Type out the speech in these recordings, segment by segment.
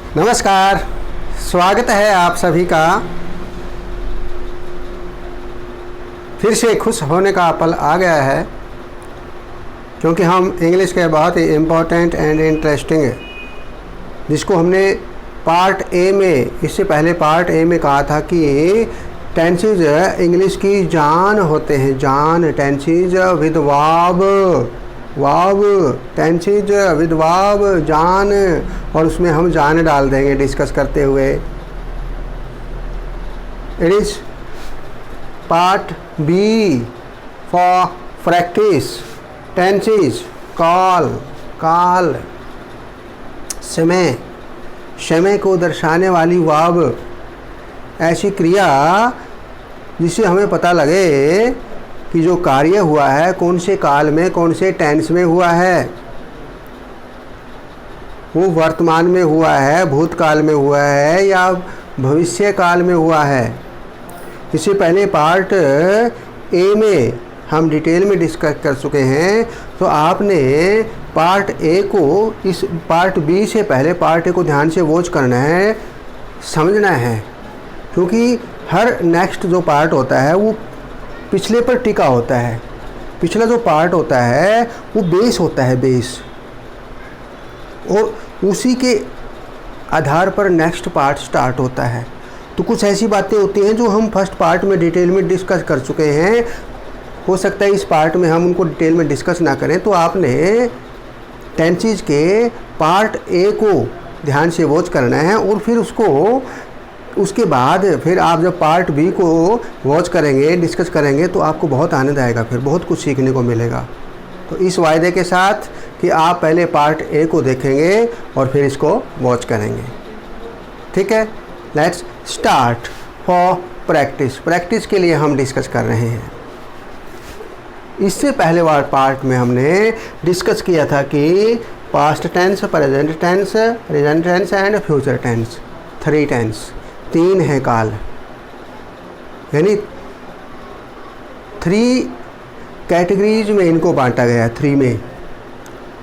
नमस्कार, स्वागत है आप सभी का। फिर से खुश होने का पल आ गया है क्योंकि हम इंग्लिश के बहुत ही इम्पोर्टेंट एंड इंटरेस्टिंग, जिसको हमने पार्ट ए में, इससे पहले पार्ट ए में कहा था कि टेंसेज इंग्लिश की जान होते हैं। जान, tenses with verb, verb, tenses with verb, जान, और उसमें हम जान डाल देंगे डिस्कस करते हुए। It is part B for practice. Tenses कॉल, काल, समय, समय को दर्शाने वाली वर्ब, ऐसी क्रिया जिससे हमें पता लगे कि जो कार्य हुआ है कौन से काल में, कौन से टेंस में हुआ है। वो वर्तमान में हुआ है, भूतकाल में हुआ है या भविष्य काल में हुआ है। इससे पहले पार्ट ए में हम डिटेल में डिस्कस कर चुके हैं, तो आपने पार्ट ए को इस पार्ट बी से पहले पार्ट ए को ध्यान से वॉच करना है, समझना है, क्योंकि हर नेक्स्ट जो पार्ट होता है वो पिछले पर टिका होता है। पिछला जो पार्ट होता है वो बेस होता है, बेस, और उसी के आधार पर नेक्स्ट पार्ट स्टार्ट होता है। तो कुछ ऐसी बातें होती हैं जो हम फर्स्ट पार्ट में डिटेल में डिस्कस कर चुके हैं। हो सकता है इस पार्ट में हम उनको डिटेल में डिस्कस ना करें, तो आपने टेंसेज के पार्ट ए को ध्यान से वॉच करना है, और फिर उसके बाद फिर आप जब पार्ट बी को वॉच करेंगे, डिस्कस करेंगे, तो आपको बहुत आनंद आएगा, फिर बहुत कुछ सीखने को मिलेगा। तो इस वायदे के साथ कि आप पहले पार्ट ए को देखेंगे और फिर इसको वॉच करेंगे। ठीक है, let's start for practice. Practice के लिए हम डिस्कस कर रहे हैं। इससे पहले वाले पार्ट में हमने डिस्कस किया था कि past tense, present tense, present tense and future tense, 3 tense, 3 है काल, यानी 3 कैटेगरीज में इनको बांटा गया है, 3 में।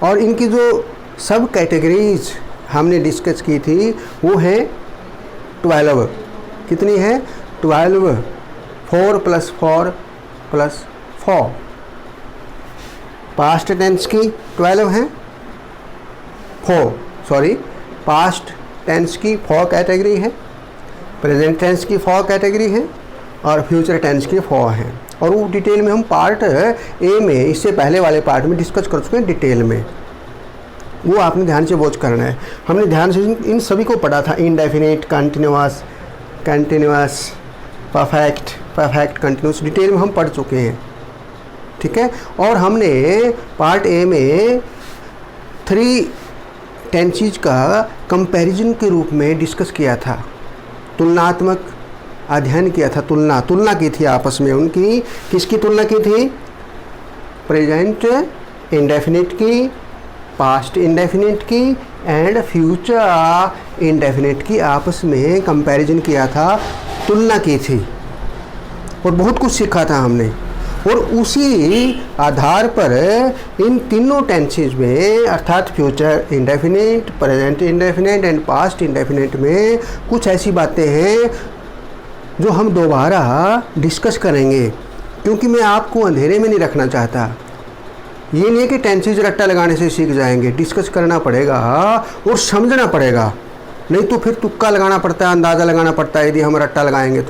और इनकी जो सब कैटेगरीज हमने डिस्कस की थी वो है 12। कितनी है? 12। 4 + 4 + 4। पास्ट टेंस की 12 हैं, पास्ट टेंस की 4 कैटेगरी है, प्रेजेंट टेंस की 4 कैटेगरी है, और फ्यूचर टेंस की 4 हैं। और वो डिटेल में हम पार्ट ए में, इससे पहले वाले पार्ट में डिस्कस कर चुके हैं डिटेल में। वो आपने ध्यान से वॉच करना है। हमने ध्यान से इन सभी को पढ़ा था। Indefinite, continuous, continuous, perfect, perfect continuous, detail में हम पढ़ चुके हैं। ठीक है, और हमने पार्ट ए में 3 टेंसेज का कंपैरिजन के रूप में डिस्कस किया था। तुलनात्मक अध्ययन किया था, तुलना की थी आपस में उनकी। किसकी तुलना की थी? प्रेजेंट इंडेफिनिट की, पास्ट इंडेफिनिट की एंड फ्यूचर इंडेफिनिट की आपस में कंपैरिजन किया था, तुलना की थी, और बहुत कुछ सीखा था हमने। और उसी आधार पर इन तीनों टेंसेज में, अर्थात future indefinite, present indefinite and past indefinite में कुछ ऐसी बातें हैं जो हम दोबारा डिस्कस करेंगे, क्योंकि मैं आपको अंधेरे में नहीं रखना चाहता। ये नहीं है कि टेंसेज रट्टा लगाने से सीख जाएंगे, डिस्कस करना पड़ेगा और समझना पड़ेगा, नहीं तो फिर तुक्का लगाना पड़ता है, अंदाज़ा लगाना पड़ता है। यदि हम रट्टा लगाएंगे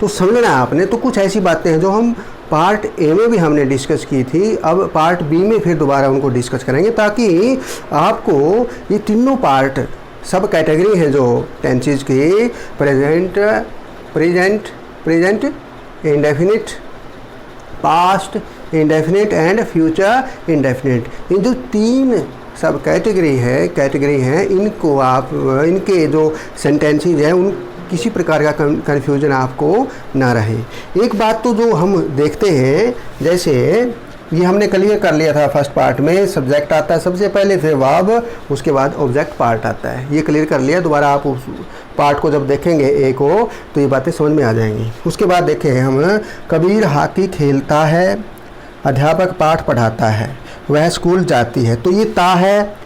तो समझना है आपने। तो कुछ ऐसी बातें हैं जो हम पार्ट ए में भी हमने डिस्कस की थी, अब पार्ट बी में फिर दोबारा उनको डिस्कस करेंगे, ताकि आपको ये तीनों पार्ट, सब कैटेगरी हैं जो टेंसेज की, present indefinite, past indefinite and future indefinite, ये जो 3 सब कैटेगरी हैं, इनको आप, इनके जो सेंटेंसेज हैं उन किसी प्रकार का कन्फ्यूजन आपको ना रहे। एक बात तो जो हम देखते हैं, जैसे ये हमने क्लियर कर लिया था फर्स्ट पार्ट में, सब्जेक्ट आता है सबसे पहले, फिर वर्ब, उसके बाद ऑब्जेक्ट पार्ट आता है। ये क्लियर कर लिया। दोबारा आप उस पार्ट को जब देखेंगे ए को, तो ये बातें समझ में आ जाएंगी। उसके बाद देखें हम, कबीर हॉकी खेलता है, अध्यापक पाठ पढ़ाता है, वह स्कूल जाती है। तो ये ता है,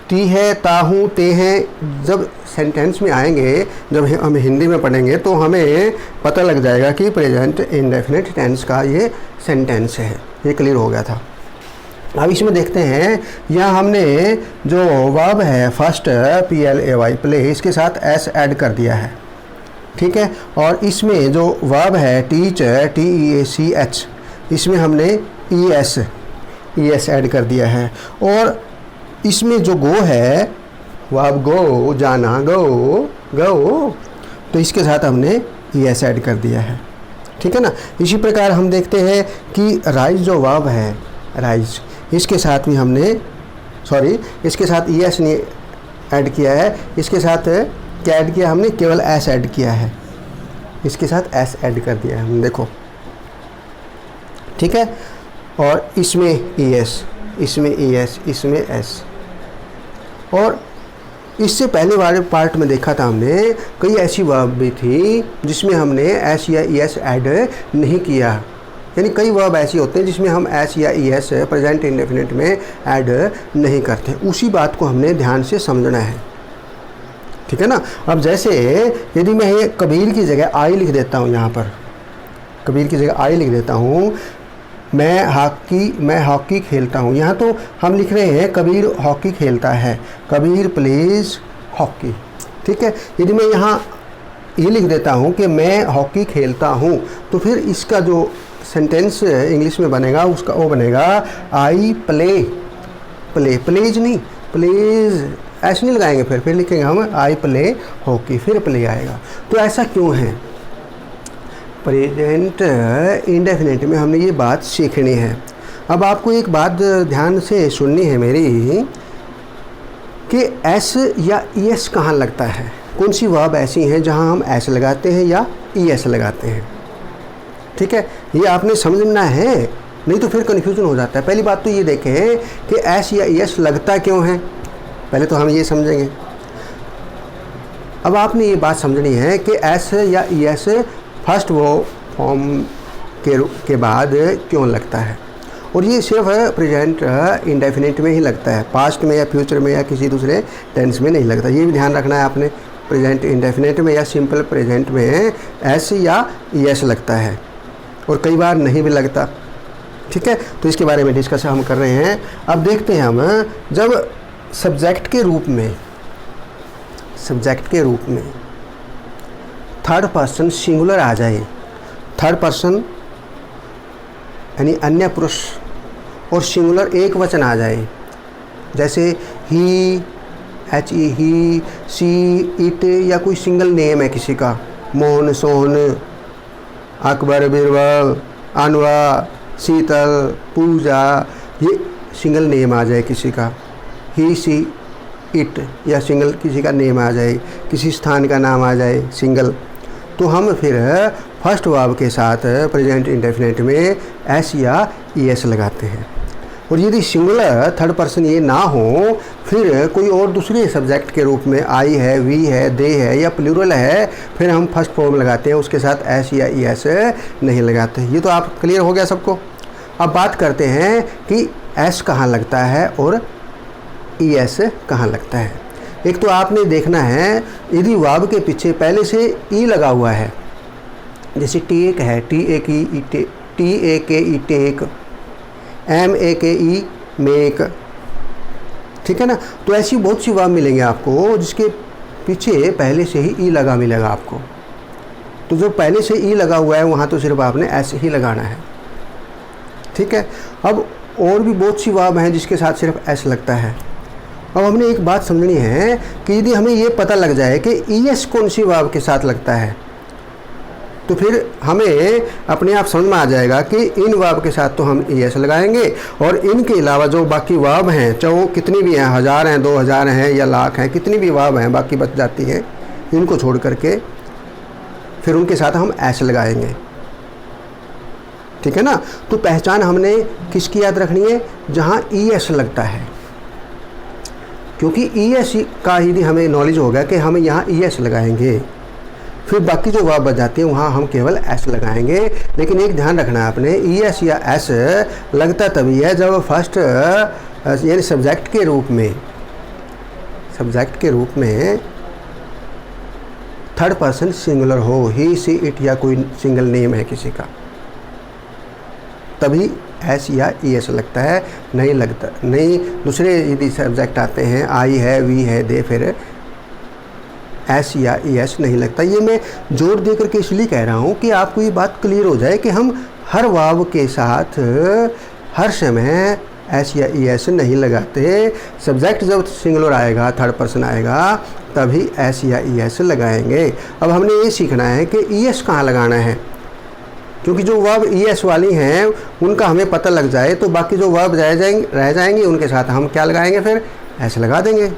ती है, ता हूँ, ते हैं जब सेंटेंस में आएंगे, जब हम हिंदी में पढ़ेंगे तो हमें पता लग जाएगा कि प्रेजेंट इंडेफिनिट टेंस का ये सेंटेंस है। ये क्लियर हो गया था। अब इसमें देखते हैं, यहाँ हमने जो वर्ब है फर्स्ट PLAY प्ले, इसके साथ एस ऐड कर दिया है, ठीक है। और इसमें जो वर्ब है टीच, TEACH, इसमें हमने ES ऐड कर दिया है। और इसमें जो गो है, वर्ब गो, जाना, गो, तो इसके साथ हमने ES ऐड कर दिया है, ठीक है ना। इसी प्रकार हम देखते हैं कि राइज जो वर्ब है, राइज, इसके साथ भी हमने इसके साथ ES नहीं ऐड किया है, इसके साथ क्या ऐड किया हमने, केवल S ऐड किया है, इसके साथ S ऐड कर दिया है हमने, देखो, ठीक है। और इसमें ES, इसमें ES, इसमें S। और इससे पहले वाले पार्ट में देखा था हमने, कई ऐसी वर्ब भी थी जिसमें हमने S या ES ऐड नहीं किया, यानी कई वर्ब ऐसी होते हैं जिसमें हम S या ES प्रेजेंट इंडेफिनिट में ऐड नहीं करते। उसी बात को हमने ध्यान से समझना है, ठीक है ना। अब जैसे यदि मैं ये कबीर की जगह आई लिख देता हूँ, यहाँ पर कबीर की जगह आई लिख देता हूँ, मैं हॉकी खेलता हूँ, यहाँ तो हम लिख रहे हैं कबीर हॉकी खेलता है, कबीर प्लेज हॉकी, ठीक है। यदि मैं यहाँ ये लिख देता हूँ कि मैं हॉकी खेलता हूँ, तो फिर इसका जो सेंटेंस इंग्लिश में बनेगा उसका वो बनेगा आई प्लेज नहीं, प्लेज ऐसे नहीं लगाएंगे, फिर लिखेंगे हम आई प्ले हॉकी, फिर प्ले आएगा। तो ऐसा क्यों है? प्रेजेंट इंडेफिनिट में हमने ये बात सीखनी है। अब आपको एक बात ध्यान से सुननी है मेरी, कि S या ES कहाँ लगता है, कौन सी वर्ब ऐसी हैं जहाँ हम S लगाते हैं या ES लगाते हैं, ठीक है। ये आपने समझना है, नहीं तो फिर कन्फ्यूजन हो जाता है। पहली बात तो ये देखें कि S या ES लगता क्यों है, पहले तो हम ये समझेंगे। अब आपने ये बात समझनी है कि S या ES फर्स्ट वो फॉर्म के बाद क्यों लगता है, और ये सिर्फ प्रेजेंट इंडेफिनिट में ही लगता है, पास्ट में या फ्यूचर में या किसी दूसरे टेंस में नहीं लगता। ये भी ध्यान रखना है आपने, प्रेजेंट इंडेफिनिट में या सिंपल प्रेजेंट में S या ES लगता है, और कई बार नहीं भी लगता, ठीक है। तो इसके बारे में डिस्कस हम कर रहे हैं। अब देखते हैं हम, जब सब्जेक्ट के रूप में थर्ड पर्सन सिंगुलर आ जाए, थर्ड पर्सन यानी अन्य पुरुष और सिंगुलर एक वचन आ जाए, जैसे ही, HE, ही, सी, इट, या कोई सिंगल नेम है किसी का, मोहन, सोहन, अकबर, बीरबल, अनवा, शीतल, पूजा, ये सिंगल नेम आ जाए किसी का, ही, सी, इट, या सिंगल किसी का नेम आ जाए, किसी स्थान का नाम आ जाए सिंगल, तो हम फिर फर्स्ट वर्ब के साथ प्रेजेंट इंडेफिनिट में S या ES लगाते हैं। और यदि सिंगुलर थर्ड पर्सन ये ना हो, फिर कोई और दूसरे सब्जेक्ट के रूप में आई है, वी है, दे है, या प्लूरल है, फिर हम फर्स्ट फॉर्म लगाते हैं, उसके साथ S या ES नहीं लगाते। ये तो आप क्लियर हो गया सबको। अब बात करते हैं कि S कहाँ लगता है और ES कहाँ लगता है। एक तो आपने देखना है, यदि वर्ब के पीछे पहले से ई लगा हुआ है, जैसे टेक है, TAKE, टेक, MAKE मेक, ठीक है ना। तो ऐसी बहुत सी वर्ब मिलेंगे आपको जिसके पीछे पहले से ही ई लगा मिलेगा आपको। तो जो पहले से ई लगा हुआ है वहाँ तो सिर्फ आपने S ही लगाना है, ठीक है। अब और भी बहुत सी वर्ब हैं जिसके साथ सिर्फ S लगता है। अब हमने एक बात समझनी है कि यदि हमें ये पता लग जाए कि ES कौन सी वर्ब के साथ लगता है, तो फिर हमें अपने आप समझ में आ जाएगा कि इन वर्ब के साथ तो हम ES लगाएंगे, और इनके अलावा जो बाकी वर्ब हैं, चाहे वो कितनी भी हैं, 1000 हैं, 2000 हैं या लाख हैं, कितनी भी वर्ब हैं बाकी बच जाती हैं, इनको छोड़ करके फिर उनके साथ हम S लगाएंगे, ठीक है ना। तो पहचान हमने किसकी याद रखनी है, जहाँ ES लगता है, क्योंकि ES का यदि हमें नॉलेज होगा कि हमें यहाँ ES लगाएंगे, फिर बाकी जो वर्ब बच जाती है वहाँ हम केवल S लगाएंगे। लेकिन एक ध्यान रखना है आपने, ES या S लगता तभी है जब फर्स्ट यानी सब्जेक्ट के रूप में सब्जेक्ट के रूप में थर्ड पर्सन सिंगुलर हो, ही सी इट या कोई सिंगल नेम है किसी का, तभी एस या ई एस लगता है, नहीं लगता नहीं। दूसरे यदि सब्जेक्ट आते हैं, आई है, वी है, दे, फिर एस या ई एस नहीं लगता। ये मैं जोर दे करके इसलिए कह रहा हूँ कि आपको ये बात क्लियर हो जाए कि हम हर वाव के साथ हर समय एस या ई एस नहीं लगाते। सब्जेक्ट जब सिंगुलर आएगा, थर्ड पर्सन आएगा, तभी एस या ई एस लगाएंगे। अब हमने ये सीखना है कि ई एस कहाँ लगाना है, क्योंकि जो वर्ब ई एस वाली हैं उनका हमें पता लग जाए तो बाकी जो वर्ब रह जाएंगे उनके साथ हम क्या लगाएंगे, फिर एस लगा देंगे।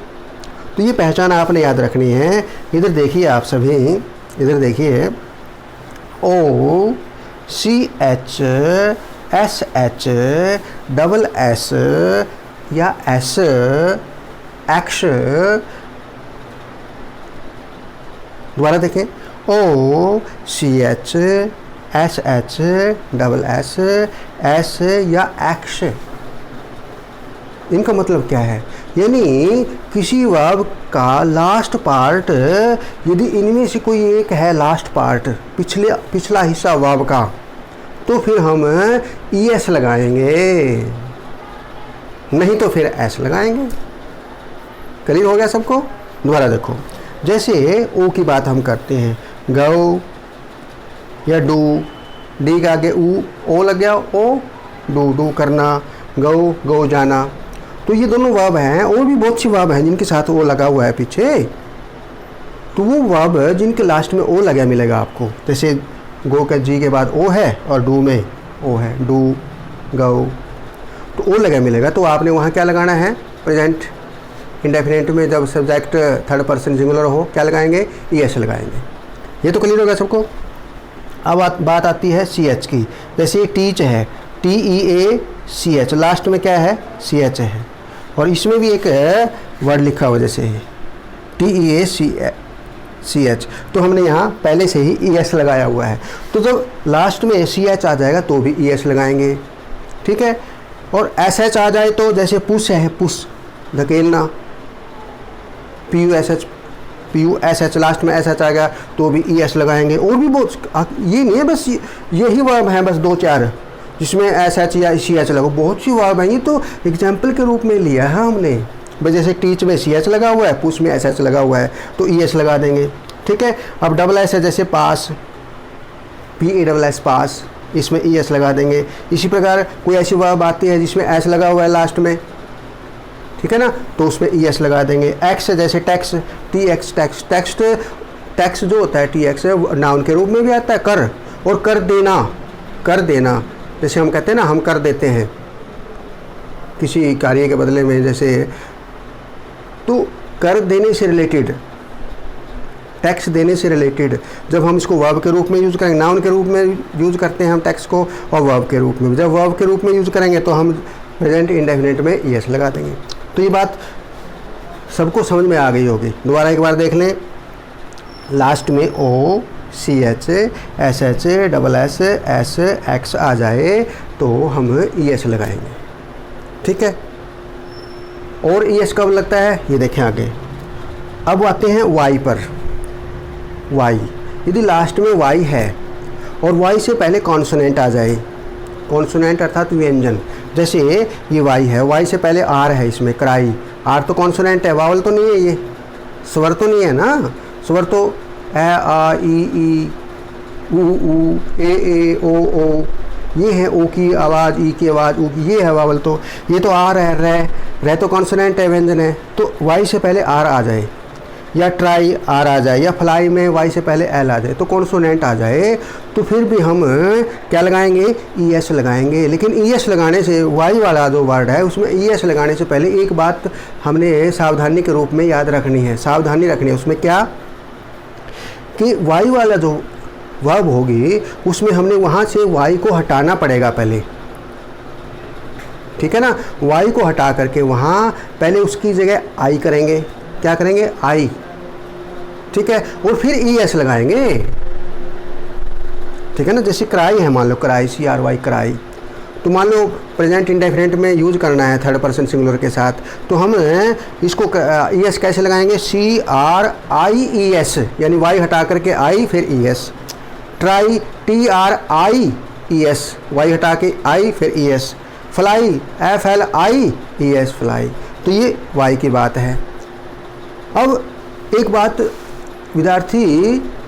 तो ये पहचान आपने याद रखनी है। इधर देखिए आप सभी, इधर देखिए, O C H S H double S या एस एक्स, दोबारा देखें, O C H S H double S S या एक्स, इनका मतलब क्या है, यानी किसी वर्ब का लास्ट पार्ट, यदि इनमें से कोई एक है लास्ट पार्ट, पिछला हिस्सा वर्ब का, तो फिर हम ई एस लगाएंगे, नहीं तो फिर एस लगाएंगे। क्लियर हो गया सबको? दोबारा देखो, जैसे ओ की बात हम करते हैं, गो या डू, डी के आगे ओ लग गया, ओ डू करना, गो जाना, तो ये दोनों वर्ब हैं। और भी बहुत सी वर्ब हैं जिनके साथ ओ लगा हुआ है पीछे, तो वो वर्ब जिनके लास्ट में ओ लगा मिलेगा आपको। जैसे गो के जी के बाद ओ है और डू में ओ है, डू गो, तो ओ लगा मिलेगा। तो आपने वहाँ क्या लगाना है, प्रेजेंट इंडेफिनिट में जब सब्जेक्ट थर्ड पर्सन सिंगुलर हो क्या लगाएंगे, ई एस लगाएंगे। ये तो क्लियर हो गया सबको। अब बात आती है सी एच की। जैसे टीच है, टी ई ए सी एच, लास्ट में क्या है, सी एच है, और इसमें भी एक वर्ड लिखा हुआ जैसे टी ई ए सी एच, तो हमने यहाँ पहले से ही ई एस लगाया हुआ है। तो जब लास्ट में सी एच आ जाएगा तो भी ई एस लगाएंगे, ठीक है। और एस एच आ जाए तो जैसे पुश है, पुश धकेलना, P U S H, last में एस एच आ गया तो भी ई एस लगाएंगे। और भी बहुत, ये नहीं है बस यही वर्ब हैं, बस 2-4 जिसमें एस एच या सी एच लगो, बहुत सी वर्ब हैं। ये तो एग्जाम्पल के रूप में लिया है हमने। बस जैसे टीच में सी एच लगा हुआ है, पुश में एस एच लगा हुआ है, तो ई एस लगा देंगे, ठीक है। अब डबल एस है, जैसे पास, पी ए डबल एस पास, इसमें ई एस लगा देंगे। इसी प्रकार कोई ऐसी वर्ब आती है जिसमें एस लगा हुआ है लास्ट में, ठीक है ना, तो उसमें ई एस लगा देंगे। एक्स है, जैसे tax, T x tax, tax जो होता है टी एक्स नाउन के रूप में भी आता है, कर, और कर देना, जैसे हम कहते हैं ना, हम कर देते हैं किसी कार्य के बदले में, जैसे, तो कर देने से रिलेटेड, टैक्स देने से रिलेटेड, जब हम इसको वर्ब के रूप में यूज़ करेंगे, नाउन के रूप में यूज़ करते हैं हम टैक्स को, और वर्ब के रूप में, जब वर्ब के रूप में यूज़ करेंगे तो हम प्रेजेंट इंडेफिनिट में ई एस लगा देंगे। तो ये बात सबको समझ में आ गई होगी। दोबारा एक बार देख लें, लास्ट में O C H S H double S S X आ जाए तो हम ई एस लगाएंगे, ठीक है। और ई एस कब लगता है, ये देखें आगे। अब आते हैं वाई पर। वाई, यदि लास्ट में वाई है और वाई से पहले कॉन्सोनेंट आ जाए, कॉन्सोनेंट अर्थात व्यंजन, जैसे ये वाई है, वाई से पहले आर है, इसमें क्राई, आर तो कॉन्सोनेंट है, वावल तो नहीं है, ये स्वर तो नहीं है ना, स्वर तो ए आ ई ऊ ए ओ, ये है ओ की आवाज़, ई की आवाज़, ऊ की, ये है वावल, तो ये तो आर है, रे तो कॉन्सोनेंट है, व्यंजन है, तो वाई से पहले आर आ जाए, या ट्राई आर आ जाए, या फ्लाई में वाई से पहले एल आ जाए, तो कॉन्सोनेंट आ जाए, तो फिर भी हम क्या लगाएंगे, ई एस लगाएंगे। लेकिन ई एस लगाने से, वाई वाला जो वर्ड है उसमें ई एस लगाने से पहले एक बात हमने सावधानी के रूप में याद रखनी है, सावधानी रखनी है। उसमें क्या कि वाई वाला जो वर्ब होगी उसमें हमने वहाँ से वाई को हटाना पड़ेगा पहले, ठीक है ना। वाई को हटा करके वहाँ पहले उसकी जगह आई करेंगे, क्या करेंगे, आई, ठीक है, और फिर ई एस लगाएंगे, ठीक है ना। जैसे क्राई है, मान लो cry, C R Y cry, तो मान लो प्रेजेंट इंडेफिनिट में यूज करना है थर्ड पर्सन सिंगुलर के साथ, तो हम इसको ES कैसे लगाएंगे, CRIES, यानी Y हटा करके I फिर ES। ट्राई TRIES, Y हटा के I फिर ES। Fly FLIES, fly. तो ये Y की बात है। अब एक बात विद्यार्थी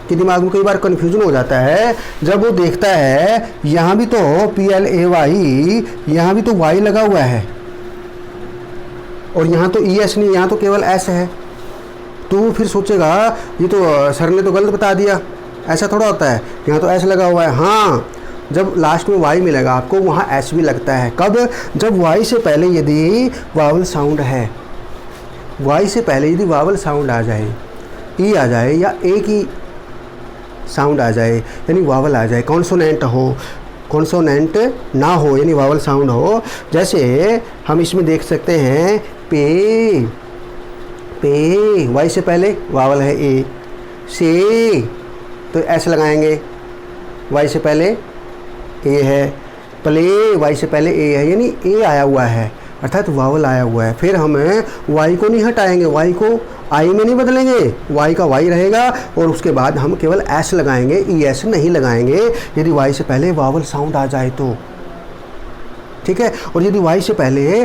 के दिमाग में कई बार कन्फ्यूजन हो जाता है, जब वो देखता है यहाँ भी तो PLAY, यहाँ भी तो Y लगा हुआ है और यहाँ तो ES नहीं, यहाँ तो केवल S है, तो वो फिर सोचेगा ये तो सर ने तो गलत बता दिया, ऐसा थोड़ा होता है, यहाँ तो S लगा हुआ है। हाँ, जब लास्ट में Y मिलेगा आपको वहाँ S भी लगता है। कब, जब Y से पहले यदि वावल साउंड है, Y से पहले यदि वावल साउंड आ जाए, E आ जाए या एक ही साउंड आ जाए, यानी वावल आ जाए, कॉन्सोनेंट हो, कॉन्सोनेंट ना हो, यानी वावल साउंड हो। जैसे हम इसमें देख सकते हैं पे, Y से पहले वावल है ए, से तो S लगाएंगे, Y से पहले ए है, प्ले Y से पहले ए है, यानी ए आया हुआ है, अर्थात वावल आया हुआ है। फिर हम Y को नहीं हटाएंगे, Y को I में नहीं बदलेंगे, Y का Y रहेगा और उसके बाद हम केवल S लगाएंगे, ES नहीं लगाएंगे यदि Y से पहले वावल साउंड आ जाए तो, ठीक है। और यदि Y से पहले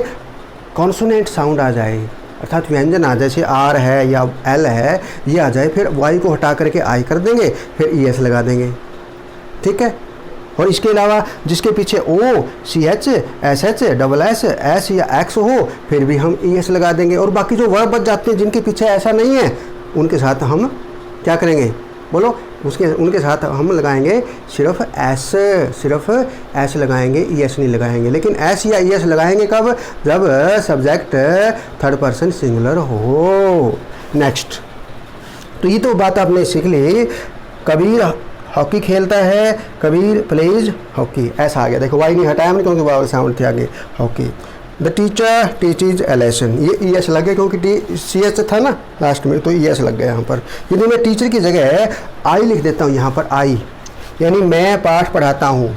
कॉन्सोनेंट साउंड आ जाए, अर्थात व्यंजन आ जाए, जैसे R है या L है, ये आ जाए, फिर Y को हटा करके I कर देंगे, फिर ES लगा देंगे, ठीक है। और इसके अलावा जिसके पीछे O, CH, SH, SS, S या X हो, फिर भी हम ES लगा देंगे। और बाकी जो वर्ब बच जाते हैं जिनके पीछे ऐसा नहीं है, उनके साथ हम क्या करेंगे, बोलो, उनके साथ हम लगाएंगे सिर्फ S लगाएंगे, ES नहीं लगाएंगे। लेकिन S या ES लगाएंगे कब, जब सब्जेक्ट थर्ड पर्सन सिंगुलर हो। नेक्स्ट, तो ये तो बात आपने सीख ली। कबीर हॉकी खेलता है, कबीर प्लेज हॉकी, ऐसा आ गया। देखो Y नहीं हटाया हमने क्योंकि वावल साउंड थे आगे, hockey. The teacher teaches A lesson, ये ES लग गया क्योंकि CH था ना लास्ट में, तो ES लग गया यहाँ पर। यदि मैं टीचर की जगह I लिख देता हूँ यहाँ पर, I यानी मैं पाठ पढ़ाता हूँ,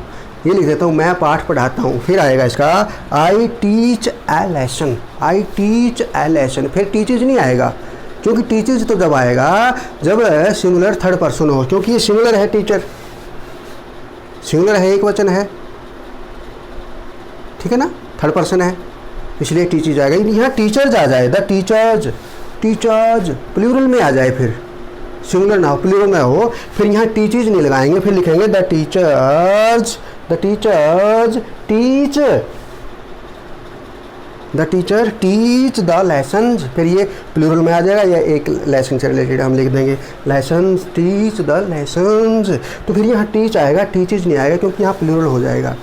ये लिख देता हूँ मैं पाठ पढ़ाता हूँ, फिर आएगा इसका I teach A lesson, I teach A lesson, फिर टीचेज नहीं आएगा, क्योंकि टीचर्स तो जब आएगा जब सिंगुलर थर्ड पर्सन हो, क्योंकि ये सिंगुलर है, टीचर सिंगुलर है, एक वचन है, ठीक है ना, थर्ड पर्सन है, इसलिए टीचर्स आएगा। यहाँ टीचर्स आ जाए, द टीचर्स, टीचर्स प्लूरल में आ जाए, फिर सिंगुलर ना हो, प्लूरल में हो, फिर यहाँ टीचर्स नहीं लगाएंगे, फिर लिखेंगे the teachers, the teachers teach, the teacher teach the lessons, फिर ये प्लूरल में आ जाएगा, या एक लेसन से रिलेटेड हम लिख देंगे लेसन्स, टीच द लेसन्स। तो फिर यहाँ टीच आएगा, टीचेज नहीं आएगा क्योंकि यहाँ प्लूरल हो जाएगा।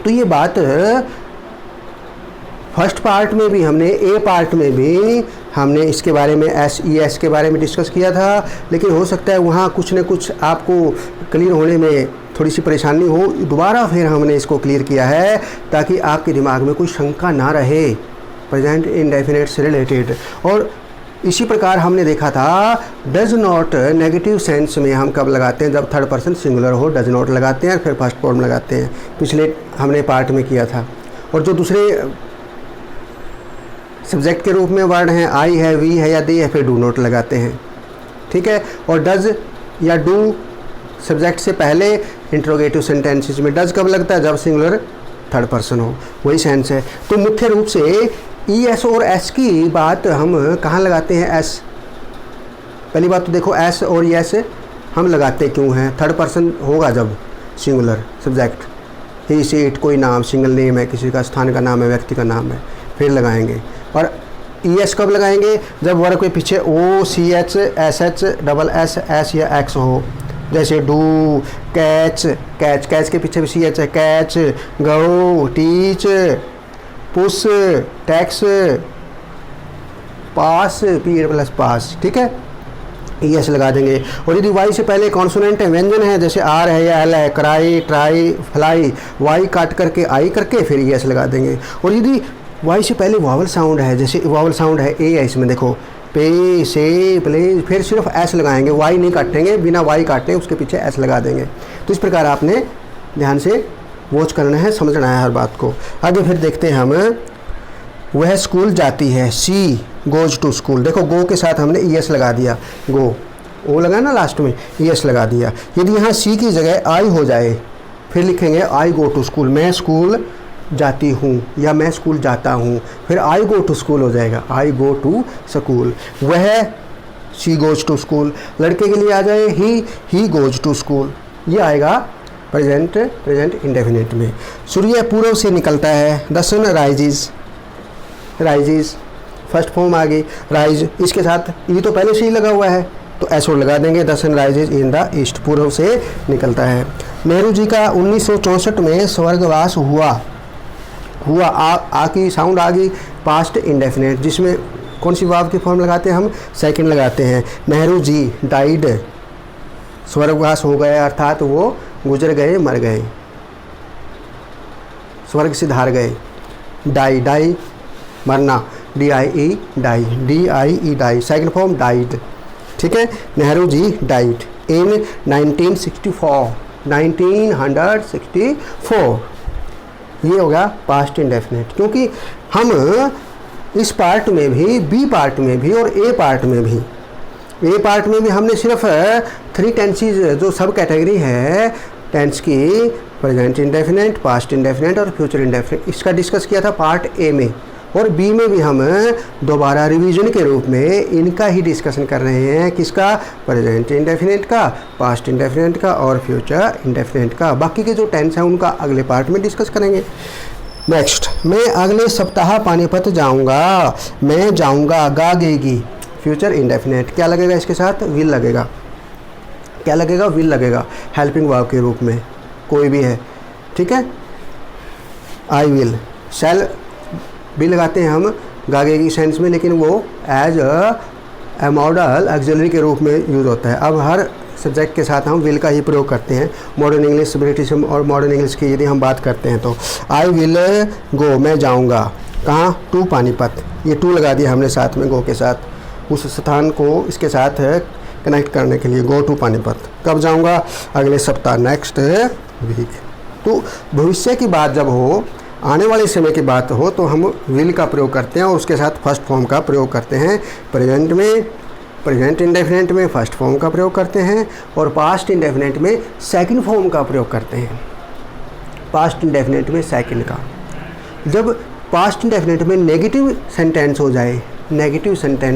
तो ये बात फर्स्ट पार्ट में भी हमने, ए पार्ट में भी हमने इसके बारे में SES के बारे में डिस्कस किया था, लेकिन हो सकता है वहाँ कुछ न कुछ आपको क्लियर होने में थोड़ी सी परेशानी हो, दोबारा फिर हमने इसको क्लियर किया है ताकि आपके दिमाग में कोई शंका ना रहे प्रेजेंट इंडेफिनिट से रिलेटेड। और इसी प्रकार हमने देखा था डज नॉट नेगेटिव सेंस में हम कब लगाते हैं, जब थर्ड पर्सन सिंगुलर हो डज नॉट लगाते हैं, फिर फर्स्ट फॉर्म लगाते हैं, पिछले हमने पार्ट में किया था। और जो दूसरे सब्जेक्ट के रूप में वर्ड हैं, आई है, वी है या दे है, फिर डू नॉट लगाते हैं, ठीक है। और डज या डू सब्जेक्ट से पहले इंट्रोगेटिव सेंटेंसेस में डज कब लगता है, जब सिंगुलर थर्ड पर्सन हो, वही सेंस है। तो मुख्य रूप से ES और S की बात हम कहाँ लगाते हैं, S, पहली बात तो देखो S और ES हम लगाते क्यों हैं, थर्ड पर्सन होगा जब singular subject, he see it कोई नाम, सिंगल नेम है, किसी का स्थान का नाम है, व्यक्ति का नाम है, फिर लगाएंगे। और ES कब लगाएंगे, जब वर्ग के पीछे O, CH, SH, SS, S या X हो, जैसे डू, कैच, कैच के पीछे भी CH है, कैच, गो, टीच, पुश, टैक्स, पास, पीरियड प्लस पास, ठीक है, ES लगा देंगे। और यदि Y से पहले कॉन्सोनेंट है, व्यंजन है, जैसे R है या L है, क्राई, ट्राई, फ्लाई, Y काट करके I करके फिर ES लगा देंगे। और यदि Y से पहले वावल साउंड है, जैसे वावल साउंड है A है, इसमें देखो पे, से, प्ले, फिर सिर्फ S लगाएंगे, Y नहीं काटेंगे, बिना Y काटे उसके पीछे S लगा देंगे। तो इस प्रकार आपने ध्यान से वॉच करना है, समझना है हर बात को। आगे फिर देखते हैं हम, वह स्कूल जाती है, शी गोज टू स्कूल। देखो गो के साथ हमने ईएस लगा दिया, गो ओ लगा ना लास्ट में, ईएस लगा दिया। यदि यहाँ सी की जगह आई हो जाए फिर लिखेंगे आई गो टू स्कूल, मैं स्कूल जाती हूँ या मैं स्कूल जाता हूँ, फिर आई गो टू स्कूल हो जाएगा, आई गो टू स्कूल। वह शी गोज टू स्कूल। लड़के के लिए आ जाए ही गोज टू स्कूल, ये आएगा प्रेजेंट इंडेफिनिट में। सूर्य पूर्व से निकलता है, the sun rises first form आ गई, राइज इसके साथ ये तो पहले से ही लगा हुआ है तो ऐसो लगा देंगे, the sun rises in the east, पूर्व से निकलता है। नेहरू जी का 1964 में स्वर्गवास हुआ आ की साउंड आ गई, पास्ट इंडेफिनिट, जिसमें कौन सी वाव की फॉर्म लगाते हैं हम, सेकंड लगाते हैं। नेहरू जी डाइड, स्वर्गवास हो गए अर्थात वो गुजर गए, मर गए, स्वर्ग सिधार गए। डाई मरना, DIE die, DIE die, second form died, ठीक है। नेहरू जी डाइड इन 1964, ये होगा पास्ट इंडेफिनिट। क्योंकि हम इस पार्ट में भी, बी पार्ट में भी और ए पार्ट में भी हमने सिर्फ 3 टेंसेज जो सब कैटेगरी है टेंस की, प्रेजेंट इंडेफिनिट, पास्ट इंडेफिनिट और फ्यूचर इंडेफिनिट, इसका डिस्कस किया था पार्ट ए में। और बी में भी हम दोबारा रिवीजन के रूप में इनका ही डिस्कशन कर रहे हैं, किसका, प्रेजेंट इंडेफिनिट का, पास्ट इंडेफिनिट का और फ्यूचर इंडेफिनिट का। बाकी के जो टेंस हैं उनका अगले पार्ट में डिस्कस करेंगे। नेक्स्ट, मैं अगले सप्ताह पानीपत जाऊंगा, मैं जाऊंगा, गागेगी, फ्यूचर इंडेफिनिट। क्या लगेगा इसके साथ, विल लगेगा। क्या लगेगा, विल लगेगा, हेल्पिंग वर्ब के रूप में कोई भी है, ठीक है। आई विल, शैल भी लगाते हैं हम गागेगी सेंस में, लेकिन वो एज अ मॉडल ऑक्सिलरी के रूप में यूज़ होता है। अब हर सब्जेक्ट के साथ हम विल का ही प्रयोग करते हैं। मॉडर्न इंग्लिश, ब्रिटिश और मॉडर्न इंग्लिश की यदि हम बात करते हैं तो आई विल गो, मैं जाऊंगा, कहाँ, टू पानीपत, ये टू लगा दिया हमने साथ में गो के साथ, उस स्थान को इसके साथ कनेक्ट करने के लिए, गो टू पानीपत। कब जाऊंगा, अगले सप्ताह, नेक्स्ट वीक। तो भविष्य की बात जब हो, आने वाले समय की बात हो तो हम विल का प्रयोग करते हैं और उसके साथ फर्स्ट फॉर्म का प्रयोग करते हैं। प्रेजेंट में, प्रेजेंट इंडेफिनिट में फर्स्ट फॉर्म का प्रयोग करते हैं और पास्ट इंडेफिनिट में सेकंड फॉर्म का प्रयोग करते हैं। पास्ट इंडेफिनिट में सेकंड का। जब पास्ट इंडेफिनिट में नेगेटिव सेंटेंस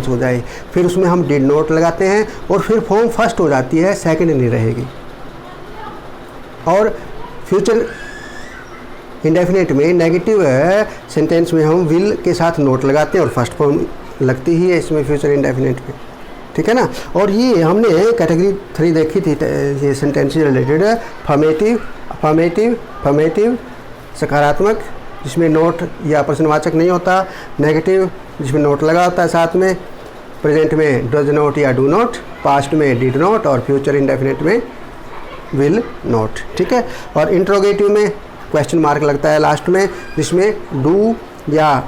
हो जाए, फिर उसमें हम डिड नॉट लगाते हैं और फिर फॉर्म फर्स्ट हो जाती है, सेकंड नहीं रहेगी। और फ्यूचर इंडेफिनिट में नेगेटिव सेंटेंस में हम विल के साथ नोट लगाते हैं और फर्स्ट फॉर्म लगती ही है इसमें फ्यूचर इंडेफिनिट में, ठीक है ना। और ये हमने कैटेगरी 3 देखी थी, ये सेंटेंस से रिलेटेड, फॉर्मेटिव सकारात्मक जिसमें नोट या प्रश्नवाचक नहीं होता, नेगेटिव जिसमें नोट लगा होता है साथ में, प्रेजेंट में डज नॉट या डू नॉट, पास्ट में डिड नॉट और फ्यूचर इंडेफिनिट में विल नॉट, ठीक है। और इंट्रोगेटिव में क्वेश्चन मार्क लगता है लास्ट में, जिसमें डू या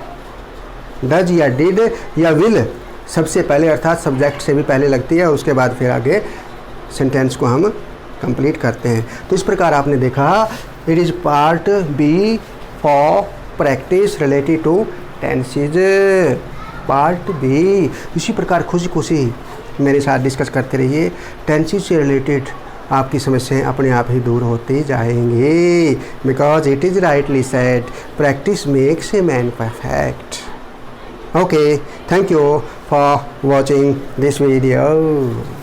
डज या डिड या विल सबसे पहले अर्थात सब्जेक्ट से भी पहले लगती है, उसके बाद फिर आगे सेंटेंस को हम कंप्लीट करते हैं। तो इस प्रकार आपने देखा, it is part B for practice related to tenses, part B. इसी प्रकार खुशी खुशी मेरे साथ डिस्कस करते रहिए, टेंसेज से रिलेटेड आपकी समस्याएं अपने आप ही दूर होती जाएंगी, because it is rightly said, practice makes a man perfect. Okay, thank you for watching this video.